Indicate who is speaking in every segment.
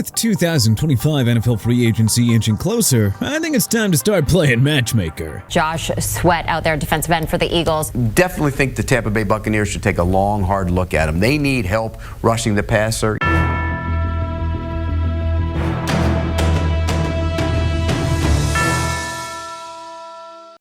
Speaker 1: With 2025 NFL free agency inching closer, I think it's time to start playing matchmaker.
Speaker 2: Josh Sweat out there, defensive end for the Eagles.
Speaker 3: Definitely think the Tampa Bay Buccaneers should take a long, hard look at him. They need help rushing the passer.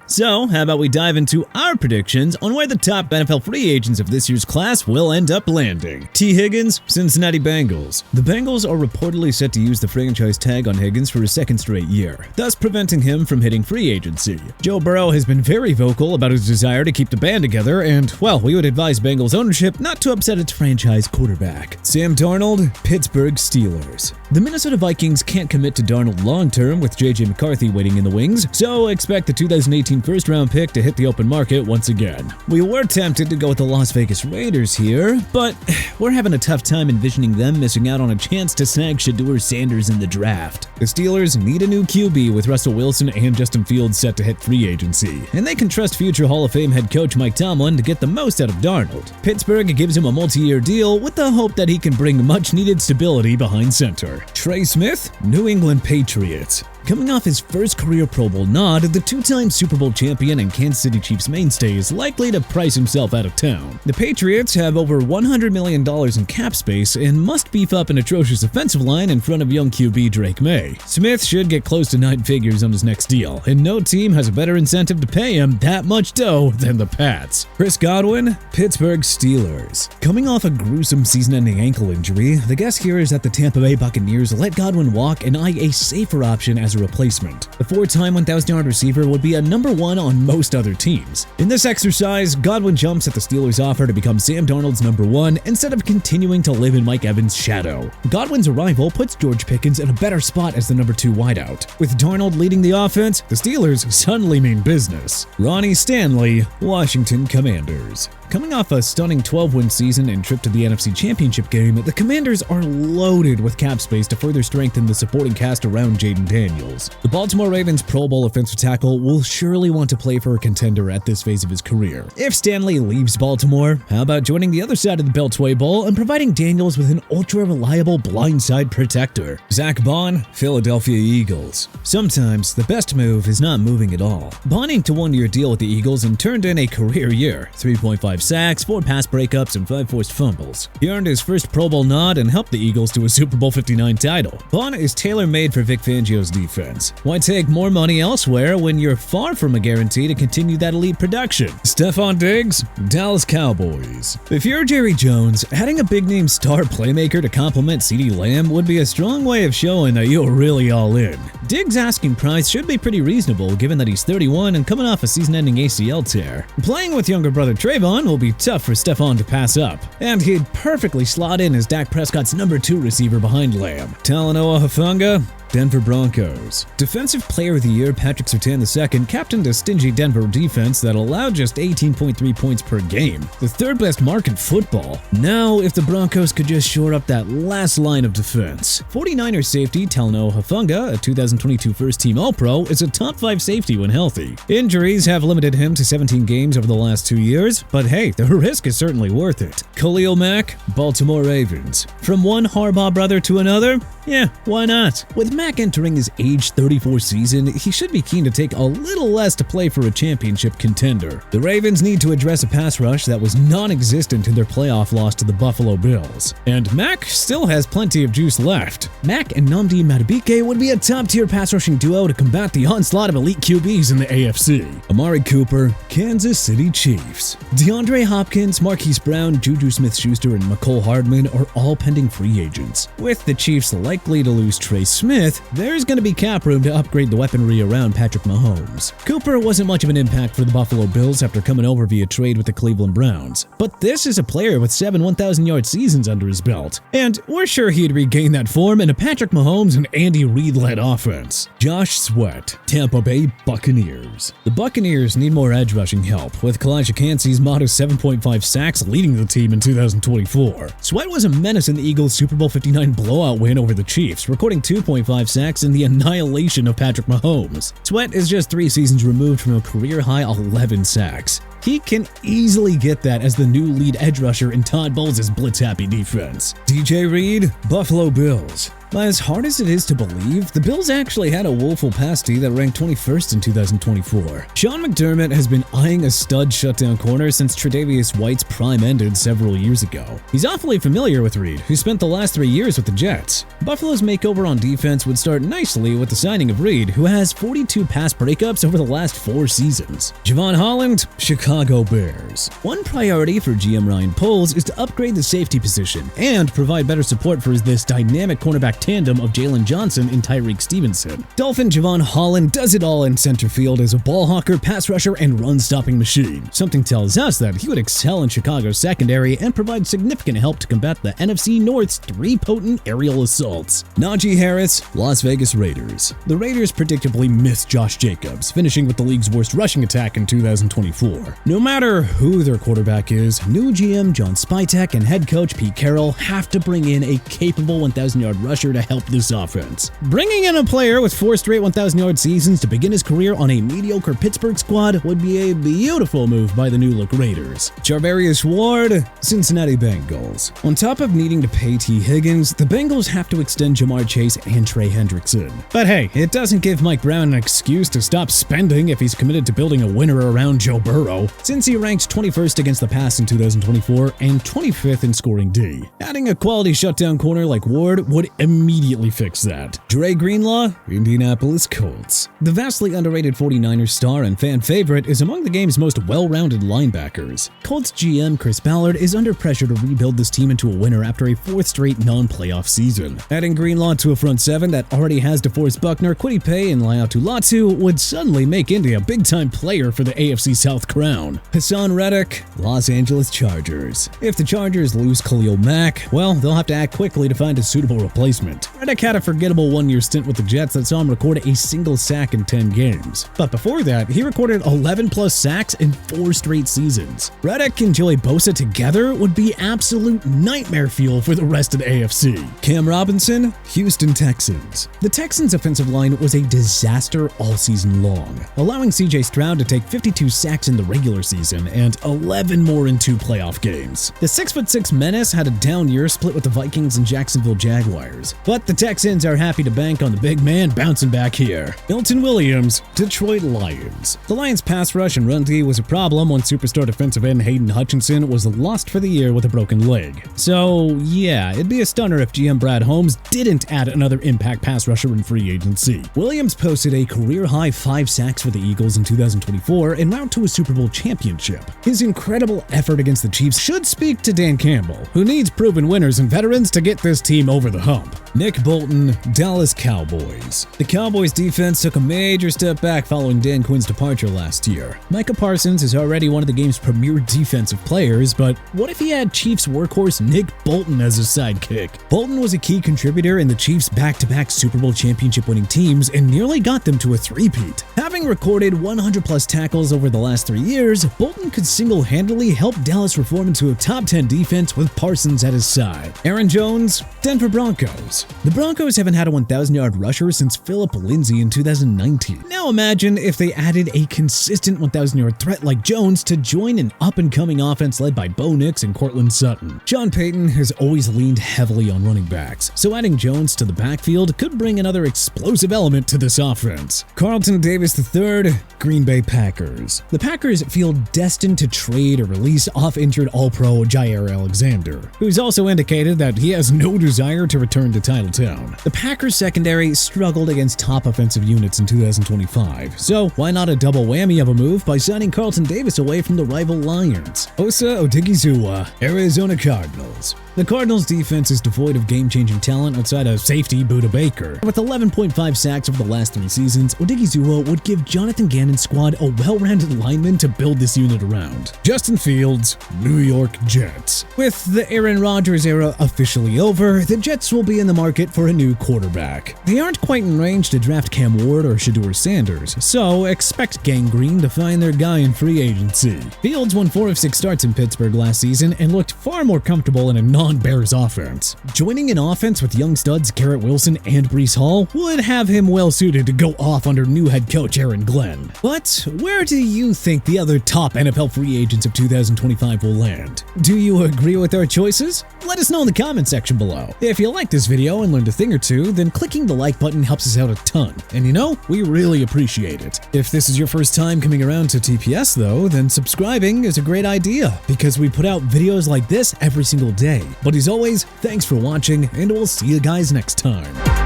Speaker 1: So, how about we dive into our predictions on where the top NFL free agents of this year's class will end up landing. T. Higgins, Cincinnati Bengals. The Bengals are reportedly set to use the franchise tag on Higgins for a second straight year, thus preventing him from hitting free agency. Joe Burrow has been very vocal about his desire to keep the band together, and, well, we would advise Bengals ownership not to upset its franchise quarterback. Sam Darnold, Pittsburgh Steelers. The Minnesota Vikings can't commit to Darnold long-term with J.J. McCarthy waiting in the wings, so expect the 2018 first-round pick to hit the open market once again. We were tempted to go with the Las Vegas Raiders here, but we're having a tough time envisioning them missing out on a chance to snag Shedeur Sanders in the draft. The Steelers need a new QB with Russell Wilson and Justin Fields set to hit free agency, and they can trust future Hall of Fame head coach Mike Tomlin to get the most out of Darnold. Pittsburgh gives him a multi-year deal with the hope that he can bring much-needed stability behind center. Trey Smith, New England Patriots. Coming off his first career Pro Bowl nod, the two-time Super Bowl champion and Kansas City Chiefs mainstay is likely to price himself out of town. The Patriots have over $100 million in cap space and must beef up an atrocious offensive line in front of young QB Drake May. Smith should get close to 9 figures on his next deal, and no team has a better incentive to pay him that much dough than the Pats. Chris Godwin, Pittsburgh Steelers. Coming off a gruesome season-ending ankle injury, the guess here is that the Tampa Bay Buccaneers let Godwin walk and eye a safer option as a replacement. The 4-time 1,000-yard receiver would be a number 1 on most other teams. In this exercise, Godwin jumps at the Steelers' offer to become Sam Darnold's number 1 instead of continuing to live in Mike Evans' shadow. Godwin's arrival puts George Pickens in a better spot as the number 2 wideout. With Darnold leading the offense, the Steelers suddenly mean business. Ronnie Stanley, Washington Commanders. Coming off a stunning 12-win season and trip to the NFC Championship game, the Commanders are loaded with cap space to further strengthen the supporting cast around Jaden Daniels. The Baltimore Ravens Pro Bowl offensive tackle will surely want to play for a contender at this phase of his career. If Stanley leaves Baltimore, how about joining the other side of the Beltway Bowl and providing Daniels with an ultra-reliable blindside protector? Zach Bond, Philadelphia Eagles. Sometimes the best move is not moving at all. Bond inked a 1-year deal with the Eagles and turned in a career year, 3.5 sacks, 4 pass breakups, and 5 forced fumbles. He earned his first Pro Bowl nod and helped the Eagles to a Super Bowl 59 title. Bond is tailor-made for Vic Fangio's defense. Why take more money elsewhere when you're far from a guarantee to continue that elite production? Stephon Diggs, Dallas Cowboys. If you're Jerry Jones, adding a big-name star playmaker to complement CeeDee Lamb would be a strong way of showing that you're really all in. Diggs' asking price should be pretty reasonable given that he's 31 and coming off a season-ending ACL tear. Playing with younger brother Trayvon will be tough for Stephon to pass up, and he'd perfectly slot in as Dak Prescott's number 2 receiver behind Lamb. Talanoa Hufanga, Denver Broncos. Defensive Player of the Year Patrick Surtain II captained a stingy Denver defense that allowed just 18.3 points per game, the 3rd best mark in football. Now, if the Broncos could just shore up that last line of defense. 49ers safety Talanoa Hufanga, a 2022 first-team All-Pro, is a top 5 safety when healthy. Injuries have limited him to 17 games over the last 2 years, but hey, the risk is certainly worth it. Khalil Mack, Baltimore Ravens. From one Harbaugh brother to another? Yeah, why not? With Mack entering his age 34 season, he should be keen to take a little less to play for a championship contender. The Ravens need to address a pass rush that was non-existent in their playoff loss to the Buffalo Bills. And Mack still has plenty of juice left. Mack and Nnamdi Madubuike would be a top-tier pass rushing duo to combat the onslaught of elite QBs in the AFC. Amari Cooper, Kansas City Chiefs. DeAndre Hopkins, Marquise Brown, Juju Smith-Schuster, and McCole Hardman are all pending free agents. With the Chiefs likely to lose Trey Smith, there's going to be cap room to upgrade the weaponry around Patrick Mahomes. Cooper wasn't much of an impact for the Buffalo Bills after coming over via trade with the Cleveland Browns, but this is a player with 7 1,000-yard seasons under his belt, and we're sure he'd regain that form in a Patrick Mahomes and Andy Reid-led offense. Josh Sweat, Tampa Bay Buccaneers. The Buccaneers need more edge rushing help, with Kalijah Kancey's modest 7.5 sacks leading the team in 2024. Sweat was a menace in the Eagles' Super Bowl 59 blowout win over the Chiefs, recording 2.5 sacks in the annihilation of Patrick Mahomes. Sweat is just 3 seasons removed from a career-high 11 sacks. He can easily get that as the new lead edge rusher in Todd Bowles' blitz-happy defense. DJ Reed, Buffalo Bills. As hard as it is to believe, the Bills actually had a woeful pass D that ranked 21st in 2024. Sean McDermott has been eyeing a stud shutdown corner since Tre'Davious White's prime ended several years ago. He's awfully familiar with Reed, who spent the last 3 years with the Jets. Buffalo's makeover on defense would start nicely with the signing of Reed, who has 42 pass breakups over the last 4 seasons. Javon Holland, Chicago Bears. One priority for GM Ryan Poles is to upgrade the safety position and provide better support for this dynamic cornerback tandem of Jalen Johnson and Tyreek Stevenson. Dolphin Javon Holland does it all in center field as a ball hawker, pass rusher, and run-stopping machine. Something tells us that he would excel in Chicago's secondary and provide significant help to combat the NFC North's 3 potent aerial assaults. Najee Harris, Las Vegas Raiders. The Raiders predictably missed Josh Jacobs, finishing with the league's worst rushing attack in 2024. No matter who their quarterback is, new GM John Spytek and head coach Pete Carroll have to bring in a capable 1,000-yard rusher to help this offense. Bringing in a player with 4 straight 1,000-yard seasons to begin his career on a mediocre Pittsburgh squad would be a beautiful move by the new-look Raiders. Charvarius Ward, Cincinnati Bengals. On top of needing to pay T. Higgins, the Bengals have to extend Jamar Chase and Trey Hendrickson. But hey, it doesn't give Mike Brown an excuse to stop spending if he's committed to building a winner around Joe Burrow, since he ranked 21st against the pass in 2024 and 25th in scoring D. Adding a quality shutdown corner like Ward would immediately fix that. Dre Greenlaw, Indianapolis Colts. The vastly underrated 49ers star and fan favorite is among the game's most well-rounded linebackers. Colts GM Chris Ballard is under pressure to rebuild this team into a winner after a 4th straight non-playoff season. Adding Greenlaw to a front 7 that already has DeForest Buckner, Kwity Paye, and Laiatu Latu would suddenly make Indy a big-time player for the AFC South crown. Hassan Reddick, Los Angeles Chargers. If the Chargers lose Khalil Mack, well, they'll have to act quickly to find a suitable replacement. Reddick had a forgettable 1-year stint with the Jets that saw him record a single sack in 10 games. But before that, he recorded 11-plus sacks in 4 straight seasons. Reddick and Joey Bosa together would be absolute nightmare fuel for the rest of the AFC. Cam Robinson, Houston Texans. The Texans' offensive line was a disaster all season long, allowing CJ Stroud to take 52 sacks in the regular season and 11 more in 2 playoff games. The 6'6" menace had a down year split with the Vikings and Jacksonville Jaguars, but the Texans are happy to bank on the big man bouncing back here. Milton Williams, Detroit Lions. The Lions' pass rush and run D was a problem when superstar defensive end Hayden Hutchinson was lost for the year with a broken leg. So yeah, it'd be a stunner if GM Brad Holmes didn't add another impact pass rusher in free agency. Williams posted a career-high 5 sacks for the Eagles in 2024 en route to a Super Bowl championship. His incredible effort against the Chiefs should speak to Dan Campbell, who needs proven winners and veterans to get this team over the hump. Nick Bolton, Dallas Cowboys. The Cowboys defense took a major step back following Dan Quinn's departure last year. Micah Parsons is already one of the game's premier defensive players, but what if he had Chiefs workhorse Nick Bolton as his sidekick? Bolton was a key contributor in the Chiefs' back-to-back Super Bowl championship-winning teams and nearly got them to a three-peat. Having recorded 100-plus tackles over the last 3 years, Bolton could single-handedly help Dallas reform into a top 10 defense with Parsons at his side. Aaron Jones, Denver Broncos. The Broncos haven't had a 1,000-yard rusher since Philip Lindsay in 2019. Now imagine if they added a consistent 1,000-yard threat like Jones to join an up-and-coming offense led by Bo Nix and Cortland Sutton. Sean Payton has always leaned heavily on running backs, so adding Jones to the backfield could bring another explosive element to this offense. Carlton Davis III, Green Bay Packers. The Packers feel destined to trade or release off-injured All-Pro Jair Alexander, who's also indicated that he has no desire to return to Titletown. The Packers secondary struggled against top offensive units in 2025, so why not a double whammy of a move by signing Carlton Davis away from the rival Lions? Osa Odigizua, Arizona Cardinals. The Cardinals' defense is devoid of game-changing talent outside of safety Budda Baker. With 11.5 sacks over the last 3 seasons, Odigizua would give Jonathan Gannon's squad a well-rounded lineman to build this unit around. Justin Fields, New York Jets. With the Aaron Rodgers era officially over, the Jets will be in the market for a new quarterback. They aren't quite in range to draft Cam Ward or Shedeur Sanders, so expect Gang Green to find their guy in free agency. Fields won 4 of 6 starts in Pittsburgh last season and looked far more comfortable in a non-Bears offense. Joining an offense with young studs odds Garrett Wilson and Breece Hall would have him well suited to go off under new head coach Aaron Glenn. But where do you think the other top NFL free agents of 2025 will land? Do you agree with our choices? Let us know in the comment section below. If you liked this video and learned a thing or two, then clicking the like button helps us out a ton. And you know, we really appreciate it. If this is your first time coming around to TPS though, then subscribing is a great idea because we put out videos like this every single day. But as always, thanks for watching and we'll see you guys next time.